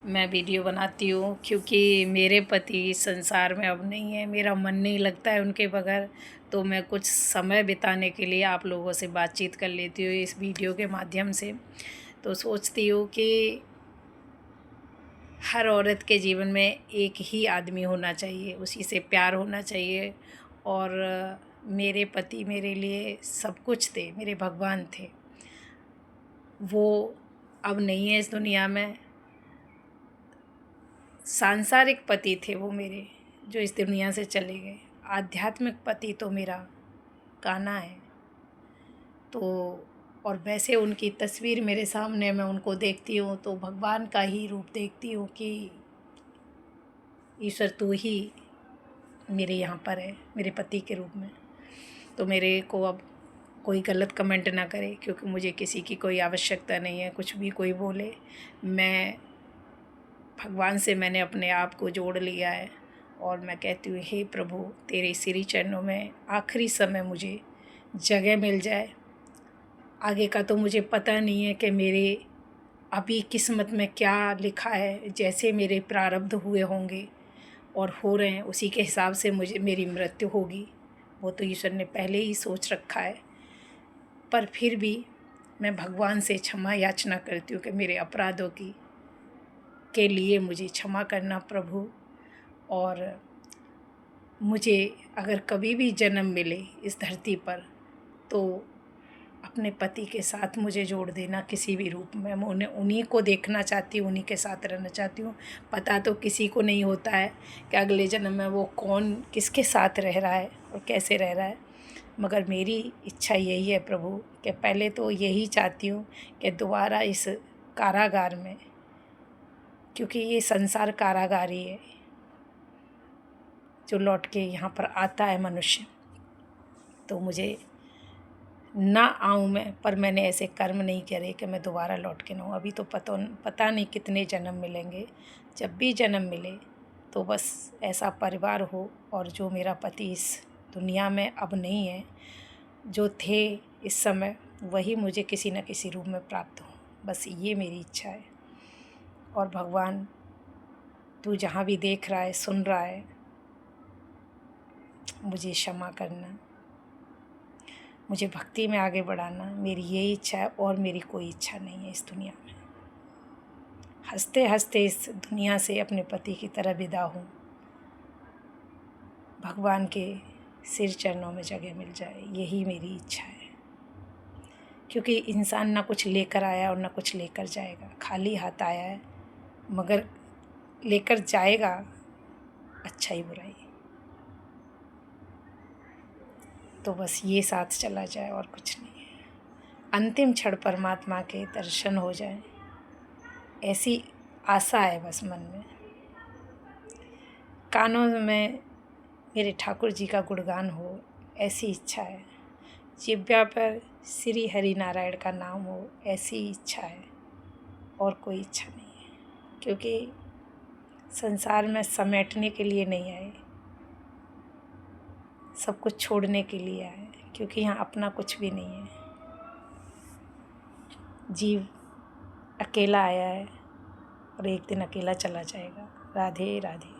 मैं वीडियो बनाती हूँ क्योंकि मेरे पति संसार में अब नहीं है। मेरा मन नहीं लगता है उनके बगैर, तो मैं कुछ समय बिताने के लिए आप लोगों से बातचीत कर लेती हूँ इस वीडियो के माध्यम से। तो सोचती हूँ कि हर औरत के जीवन में एक ही आदमी होना चाहिए, उसी से प्यार होना चाहिए। और मेरे पति मेरे लिए सब कुछ थे, मेरे भगवान थे। वो अब नहीं है इस दुनिया में। सांसारिक पति थे वो मेरे, जो इस दुनिया से चले गए। आध्यात्मिक पति तो मेरा कान्हा है। तो और वैसे उनकी तस्वीर मेरे सामने, मैं उनको देखती हूँ तो भगवान का ही रूप देखती हूँ कि ईश्वर तू ही मेरे यहाँ पर है, मेरे पति के रूप में। तो मेरे को अब कोई गलत कमेंट ना करे, क्योंकि मुझे किसी की कोई आवश्यकता नहीं है। कुछ भी कोई बोले, मैं भगवान से मैंने अपने आप को जोड़ लिया है। और मैं कहती हूँ, हे प्रभु, तेरे श्री चरणों में आखिरी समय मुझे जगह मिल जाए। आगे का तो मुझे पता नहीं है कि मेरे अभी किस्मत में क्या लिखा है। जैसे मेरे प्रारब्ध हुए होंगे और हो रहे हैं, उसी के हिसाब से मेरी मृत्यु होगी। वो तो ईश्वर ने पहले ही सोच रखा है। पर फिर भी मैं भगवान से क्षमा याचना करती हूँ कि मेरे अपराधों के लिए मुझे क्षमा करना प्रभु। और मुझे अगर कभी भी जन्म मिले इस धरती पर, तो अपने पति के साथ मुझे जोड़ देना किसी भी रूप में। मैं उन्हीं को देखना चाहती हूँ, उन्हीं के साथ रहना चाहती हूँ। पता तो किसी को नहीं होता है कि अगले जन्म में वो कौन किसके साथ रह रहा है और कैसे रह रहा है। मगर मेरी इच्छा यही है प्रभु कि पहले तो यही चाहती हूँ कि दोबारा इस कारागार में, क्योंकि ये संसार कारागार ही है जो लौट के यहाँ पर आता है मनुष्य, तो मुझे ना आऊँ मैं। पर मैंने ऐसे कर्म नहीं करे कि मैं दोबारा लौट के ना आऊँ। अभी तो पता नहीं कितने जन्म मिलेंगे। जब भी जन्म मिले तो बस ऐसा परिवार हो, और जो मेरा पति इस दुनिया में अब नहीं है, जो थे इस समय, वही मुझे किसी न किसी रूप में प्राप्त हो। बस ये मेरी इच्छा है। और भगवान, तू जहाँ भी देख रहा है, सुन रहा है, मुझे क्षमा करना, मुझे भक्ति में आगे बढ़ाना। मेरी यही इच्छा है और मेरी कोई इच्छा नहीं है इस दुनिया में। हंसते हंसते इस दुनिया से अपने पति की तरह विदा हूँ। भगवान के सिर चरणों में जगह मिल जाए, यही मेरी इच्छा है। क्योंकि इंसान ना कुछ लेकर आया और ना कुछ लेकर जाएगा। खाली हाथ आया है, मगर लेकर जाएगा अच्छाई बुराई। तो बस ये साथ चला जाए और कुछ नहीं है। अंतिम क्षण परमात्मा के दर्शन हो जाए, ऐसी आशा है बस मन में। कानों में मेरे ठाकुर जी का गुणगान हो, ऐसी इच्छा है। जिह्वा पर श्री हरि नारायण का नाम हो, ऐसी इच्छा है। और कोई इच्छा नहीं है, क्योंकि संसार में समेटने के लिए नहीं आए, सब कुछ छोड़ने के लिए आए। क्योंकि यहाँ अपना कुछ भी नहीं है। जीव अकेला आया है और एक दिन अकेला चला जाएगा। राधे राधे।